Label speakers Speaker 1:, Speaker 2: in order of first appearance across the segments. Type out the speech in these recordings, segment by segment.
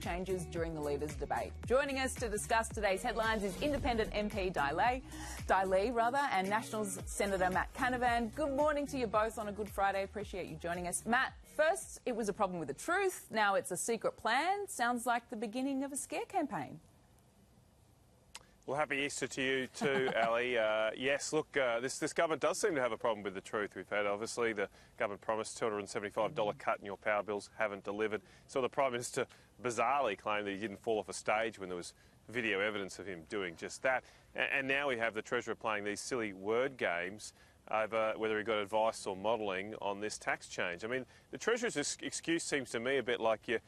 Speaker 1: changes during the Leaders' debate. Joining us to discuss today's headlines is Independent MP Dai Le, and Nationals Senator Matt Canavan. Good morning to you both on a Good Friday. Appreciate you joining us. Matt, first it was a problem with the truth, now it's a secret plan. Sounds like the beginning of a scare campaign.
Speaker 2: Well, happy Easter to you too, Ali. Yes, look, this government does seem to have a problem with the truth. We've had, obviously, the government promised $275 cut in your power bills, haven't delivered. So the Prime Minister bizarrely claimed that he didn't fall off a stage when there was video evidence of him doing just that. And now we have the Treasurer playing these silly word games over whether he got advice or modelling on this tax change. I mean, the Treasurer's excuse seems to me a bit like you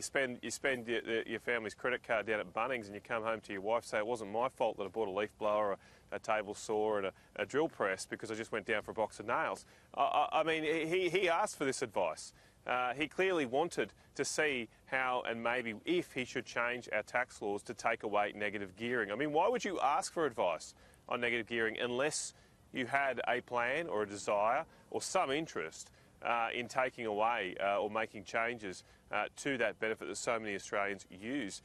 Speaker 2: spend your family's credit card down at Bunnings and you come home to your wife, say it wasn't my fault that I bought a leaf blower, a table saw and a drill press because I just went down for a box of nails. I mean, he asked for this advice. He clearly wanted to see how and maybe if he should change our tax laws to take away negative gearing. I mean, why would you ask for advice on negative gearing unless you had a plan or a desire or some interest in taking away or making changes to that benefit that so many Australians use?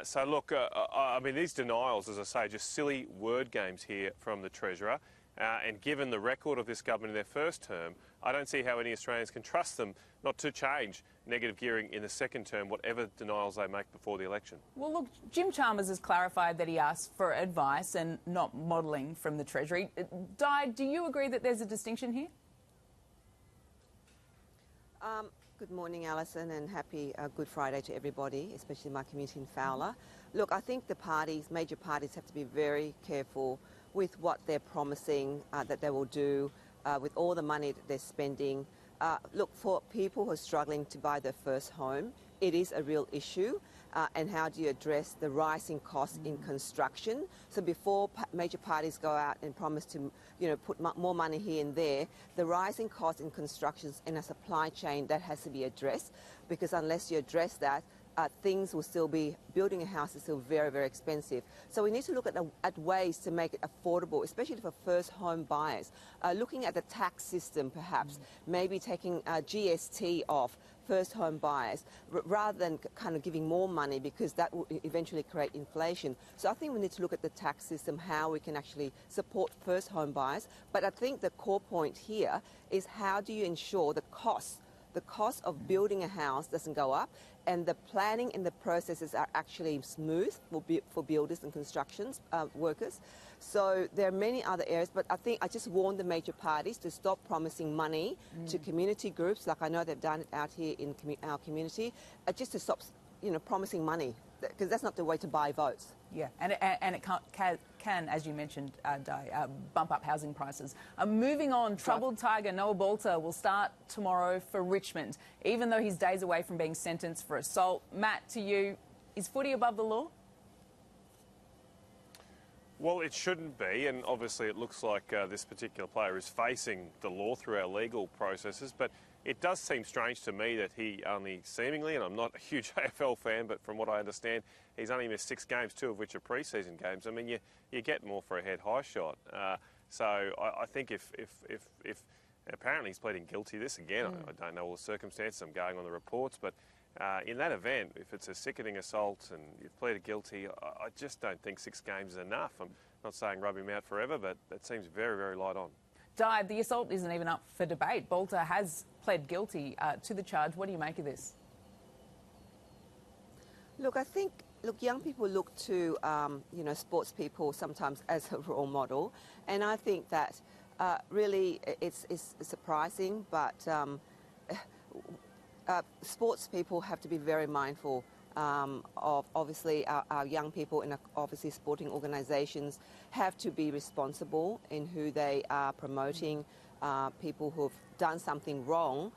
Speaker 2: So look, I mean, these denials, as I say, just silly word games here from the Treasurer. And given the record of this government in their first term, I don't see how any Australians can trust them not to change negative gearing in the second term, whatever denials they make before the election.
Speaker 1: Well, look, Jim Chalmers has clarified that he asked for advice and not modelling from the Treasury. Di, do you agree that there's a distinction here?
Speaker 3: Good morning, Alison, and happy Good Friday to everybody, especially my community in Fowler. Look, I think the major parties have to be very careful with what they're promising that they will do with all the money that they're spending. Look, for people who are struggling to buy their first home, it is a real issue. And how do you address the rising costs in construction? So before major parties go out and promise to, put more money here and there, the rising costs in construction in a supply chain, that has to be addressed, because unless you address that, things will still be, building a house is still very, very expensive. So we need to look at ways to make it affordable, especially for first home buyers. Looking at the tax system, perhaps, maybe taking GST off first home buyers, rather than kind of giving more money, because that will eventually create inflation. So I think we need to look at the tax system, how we can actually support first home buyers. But I think the core point here is, how do you ensure the cost of building a house doesn't go up, and the planning and the processes are actually smooth for builders and construction workers. So there are many other areas, but I think I just warn the major parties to stop promising money to community groups, like I know they've done it out here in our community, just to stop promising money, because that's not the way to buy votes.
Speaker 1: Yeah, and it can, as you mentioned, Di, bump up housing prices. Moving on, troubled tiger Noah Balta will start tomorrow for Richmond, even though he's days away from being sentenced for assault. Matt, to you, is footy above the law?
Speaker 2: Well, it shouldn't be, and obviously it looks like this particular player is facing the law through our legal processes, but it does seem strange to me that he only seemingly, and I'm not a huge AFL fan, but from what I understand, he's only missed 6 games, 2 of which are pre-season games. I mean, you get more for a head high shot. So I think if apparently he's pleading guilty this again, I don't know all the circumstances, I'm going on the reports, but in that event, if it's a sickening assault and you've pleaded guilty, I just don't think 6 games is enough. I'm not saying rub him out forever, but that seems very, very light on.
Speaker 1: Di, the assault isn't even up for debate. Balta has pled guilty to the charge. What do you make of this?
Speaker 3: Look, I think, young people look to, sports people sometimes as a role model, and I think that really it's surprising, but sports people have to be very mindful of, obviously, our young people in obviously sporting organisations have to be responsible in who they are promoting. People who've done something wrong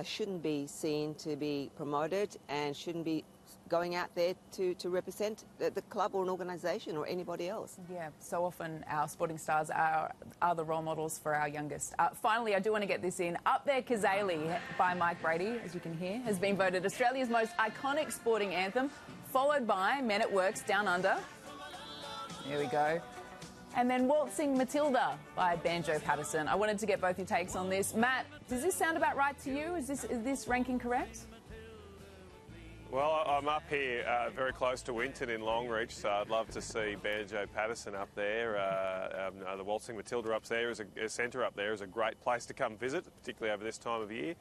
Speaker 3: shouldn't be seen to be promoted and shouldn't be going out there to represent the club or an organisation or anybody else.
Speaker 1: Yeah, so often our sporting stars are the role models for our youngest. Finally, I do want to get this in. Up There Kazali by Mike Brady, as you can hear, has been voted Australia's most iconic sporting anthem, followed by Men at Work's Down Under. There we go. And then Waltzing Matilda by Banjo Patterson. I wanted to get both your takes on this. Matt, does this sound about right to you? Is this ranking correct?
Speaker 2: Well, I'm up here very close to Winton in Longreach, so I'd love to see Banjo Patterson up there. The Waltzing Matilda up there, centre up there is a great place to come visit, particularly over this time of year.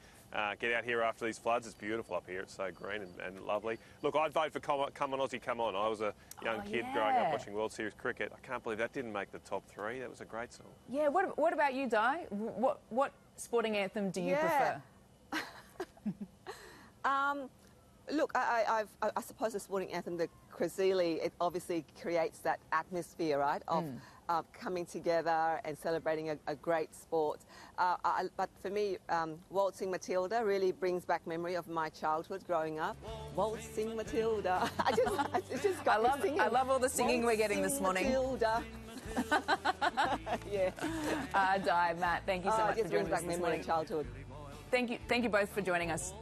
Speaker 2: Get out here after these floods. It's beautiful up here. It's so green and lovely. Look, I'd vote for Come On Aussie, Come On. I was a young kid growing up watching World Series cricket. I can't believe that didn't make the top 3. That was a great song.
Speaker 1: Yeah, what about you, Dai? What sporting anthem do you prefer?
Speaker 3: Look, I suppose the sporting anthem, the Krasili, it obviously creates that atmosphere, right, of coming together and celebrating a great sport. But for me, Waltzing Matilda really brings back memory of my childhood growing up. Waltzing Matilda. I
Speaker 1: love all the singing we're getting this morning.
Speaker 3: Matilda. Yeah.
Speaker 1: Dai, Matt, thank you so much for joining us this morning.
Speaker 3: Childhood.
Speaker 1: Thank you both for joining us.